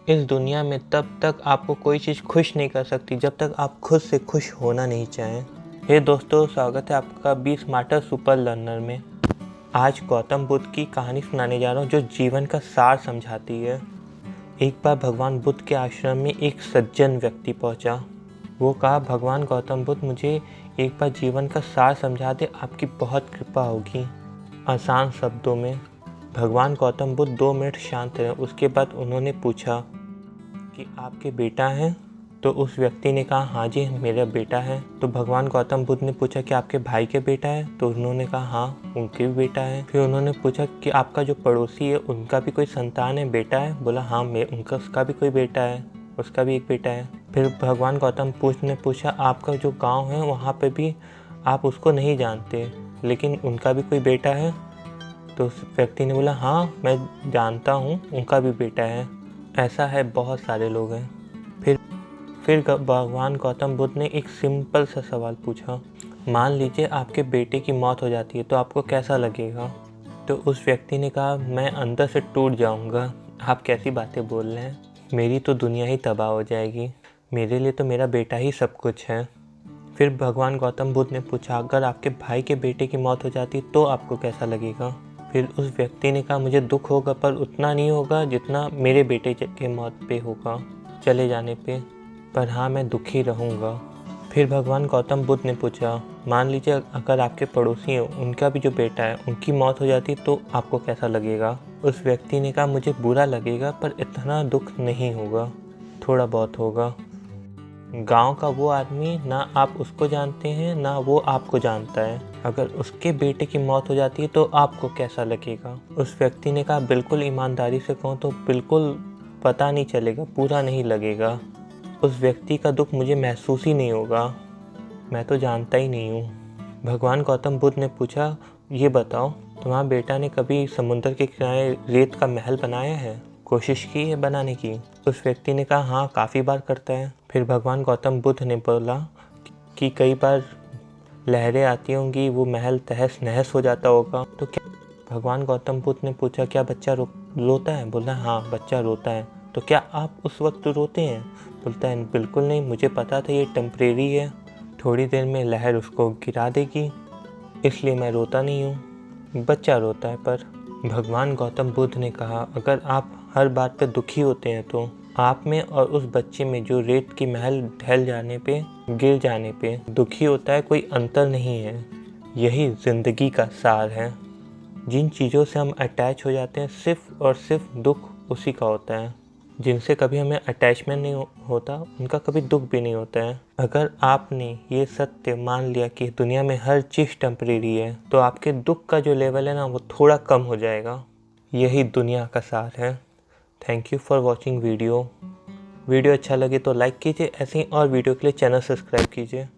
इस दुनिया में तब तक आपको कोई चीज़ खुश नहीं कर सकती जब तक आप खुद से खुश होना नहीं चाहें। हे दोस्तों, स्वागत है आपका बी स्मार्टर सुपर लर्नर में। आज गौतम बुद्ध की कहानी सुनाने जा रहा हूँ जो जीवन का सार समझाती है। एक बार भगवान बुद्ध के आश्रम में एक सज्जन व्यक्ति पहुँचा। वो कहा, भगवान गौतम बुद्ध, मुझे एक बार जीवन का सार समझा दे, आपकी बहुत कृपा होगी। आसान शब्दों में भगवान गौतम बुद्ध 2 मिनट शांत रहे। उसके बाद उन्होंने पूछा कि आपके बेटा हैं? तो उस व्यक्ति ने कहा, हाँ जी, मेरा बेटा है। तो भगवान गौतम बुद्ध ने पूछा कि आपके भाई के बेटा है? तो उन्होंने कहा, हाँ, उनके भी बेटा है। फिर उन्होंने पूछा कि आपका जो पड़ोसी है उनका भी कोई संतान है, बेटा है? बोला, हाँ, उसका भी कोई बेटा है, उसका भी एक बेटा है। फिर भगवान गौतम बुद्ध ने पूछा, आपका जो गाँव है वहाँ पर भी आप उसको नहीं जानते, लेकिन उनका भी कोई बेटा है? तो उस व्यक्ति ने बोला, हाँ, मैं जानता हूँ, उनका भी बेटा है। ऐसा है, बहुत सारे लोग हैं। फिर भगवान गौतम बुद्ध ने एक सिंपल सा सवाल पूछा, मान लीजिए आपके बेटे की मौत हो जाती है तो आपको कैसा लगेगा? तो उस व्यक्ति ने कहा, मैं अंदर से टूट जाऊंगा। आप कैसी बातें बोल रहे हैं, मेरी तो दुनिया ही तबाह हो जाएगी, मेरे लिए तो मेरा बेटा ही सब कुछ है। फिर भगवान गौतम बुद्ध ने पूछा, अगर आपके भाई के बेटे की मौत हो जाती तो आपको कैसा लगेगा? फिर उस व्यक्ति ने कहा, मुझे दुख होगा, पर उतना नहीं होगा जितना मेरे बेटे के मौत पे होगा, चले जाने पे, पर हाँ, मैं दुखी रहूँगा। फिर भगवान गौतम बुद्ध ने पूछा, मान लीजिए अगर आपके पड़ोसी हैं, उनका भी जो बेटा है, उनकी मौत हो जाती तो आपको कैसा लगेगा? उस व्यक्ति ने कहा, मुझे बुरा लगेगा, पर इतना दुख नहीं होगा, थोड़ा बहुत होगा। गांव का वो आदमी, ना आप उसको जानते हैं ना वो आपको जानता है, अगर उसके बेटे की मौत हो जाती है तो आपको कैसा लगेगा? उस व्यक्ति ने कहा, बिल्कुल ईमानदारी से कहूँ तो बिल्कुल पता नहीं चलेगा, पूरा नहीं लगेगा। उस व्यक्ति का दुख मुझे महसूस ही नहीं होगा, मैं तो जानता ही नहीं हूँ। भगवान गौतम बुद्ध ने पूछा, ये बताओ, तुम्हारा बेटा ने कभी समुद्र के किनारे रेत का महल बनाया है? कोशिश की है बनाने की? उस व्यक्ति ने कहा, हाँ, काफ़ी बार करता है। फिर भगवान गौतम बुद्ध ने बोला कि कई बार लहरें आती होंगी, वो महल तहस नहस हो जाता होगा, तो क्या? भगवान गौतम बुद्ध ने पूछा, क्या बच्चा रोता है? बोला, हाँ, बच्चा रोता है। तो क्या आप उस वक्त रोते हैं? बोलता है, बिल्कुल नहीं, मुझे पता था ये टेम्परेरी है, थोड़ी देर में लहर उसको गिरा देगी, इसलिए मैं रोता नहीं हूँ। बच्चा रोता है। पर भगवान गौतम बुद्ध ने कहा, अगर आप हर बात पे दुखी होते हैं तो आप में और उस बच्चे में जो रेत की महल ढल जाने पे, गिर जाने पे दुखी होता है, कोई अंतर नहीं है। यही ज़िंदगी का सार है। जिन चीज़ों से हम अटैच हो जाते हैं, सिर्फ़ और सिर्फ दुख उसी का होता है। जिनसे कभी हमें अटैचमेंट नहीं होता, उनका कभी दुख भी नहीं होता है। अगर आपने ये सत्य मान लिया कि दुनिया में हर चीज़ टेम्परेरी है, तो आपके दुख का जो लेवल है ना, वो थोड़ा कम हो जाएगा। यही दुनिया का सार है। Thank you for watching video अच्छा लगे तो लाइक कीजिए, ऐसे ही और वीडियो के लिए चैनल सब्सक्राइब कीजिए।